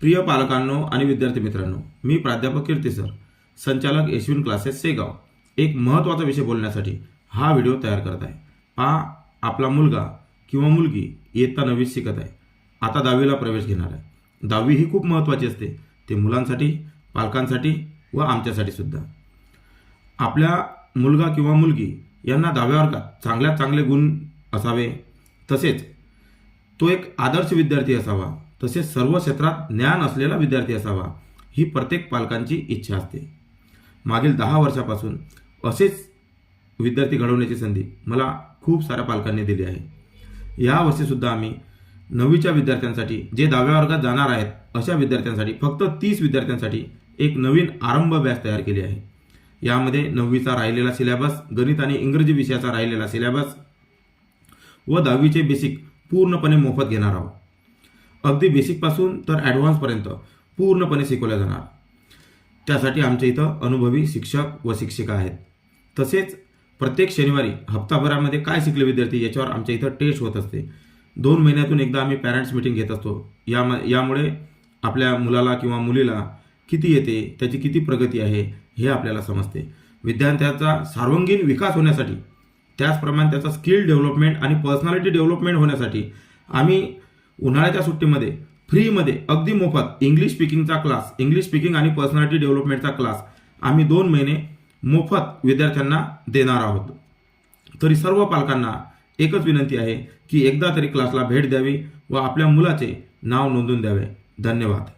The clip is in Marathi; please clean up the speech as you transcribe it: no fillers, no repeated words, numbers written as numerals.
प्रिय पालकांनो आणि विद्यार्थी मित्रांनो, मी प्राध्यापक कीर्ती सर, संचालक यशविन क्लासेस सेगाव, एक महत्त्वाचा विषय बोलण्यासाठी हा व्हिडिओ तयार करत आहे। पहा, आपला मुलगा किंवा मुलगी इयत्ता 9वीत शिकत आहे, आता 10वीला प्रवेश घेणार आहे। 10वी ही खूप महत्त्वाची असते, ते मुलांसाठी, पालकांसाठी व आमच्यासाठी सुद्धा। आपल्या मुलगा किंवा मुलगी यांना 10व्या वर्गात चांगल्यात चांगले गुण असावे, तसेच तो एक आदर्श विद्यार्थी असावा, तसेच सर्व क्षेत्रात ज्ञान असलेला विद्यार्थी असावा, ही प्रत्येक पालकांची इच्छा असते। मागील 10 वर्षापासून असेच विद्यार्थी घडवण्याची संधी मला खूप साऱ्या पालकांनी दिली आहे। या वर्षीसुद्धा आम्ही 9वीच्या विद्यार्थ्यांसाठी, जे 10व्या वर्गात जाणार आहेत अशा विद्यार्थ्यांसाठी, फक्त 30 विद्यार्थ्यांसाठी एक नवीन आरंभ बॅच तयार केली आहे। यामध्ये 9वीचा राहिलेला सिलेबस, गणित आणि इंग्रजी विषयाचा राहिलेला सिलेबस व 10वीचे बेसिक पूर्णपणे मोफत घेणार आहोत। अगदी बेसिकपासून तर ॲडव्हान्सपर्यंत पूर्णपणे शिकवल्या जाणार। त्यासाठी आमच्या इथं अनुभवी शिक्षक व शिक्षिका आहेत। तसेच प्रत्येक शनिवारी हप्ताभरामध्ये काय शिकले विद्यार्थी याच्यावर आमच्या इथं टेस्ट होत असते। 2 महिन्यातून एकदा आम्ही पॅरेंट्स मीटिंग घेत असतो। यामुळे आपल्या मुलाला किंवा मुलीला किती येते, त्याची किती प्रगती आहे हे आपल्याला समजते। विद्यार्थ्याचा सर्वांगीण विकास होण्यासाठी, त्याचप्रमाणे त्याचा स्किल डेव्हलपमेंट आणि पर्सनॅलिटी डेव्हलपमेंट होण्यासाठी आम्ही उन्हाळ्याच्या सुट्टीमध्ये फ्रीमध्ये अगदी मोफत इंग्लिश स्पीकिंगचा क्लास, इंग्लिश स्पीकिंग आणि पर्सनॅलिटी डेव्हलपमेंटचा क्लास आम्ही 2 महिने मोफत विद्यार्थ्यांना देणार आहोत। तरी सर्व पालकांना एकच विनंती आहे की एकदा तरी क्लासला भेट द्यावी व आपल्या मुलाचे नाव नोंदवून द्यावे। धन्यवाद।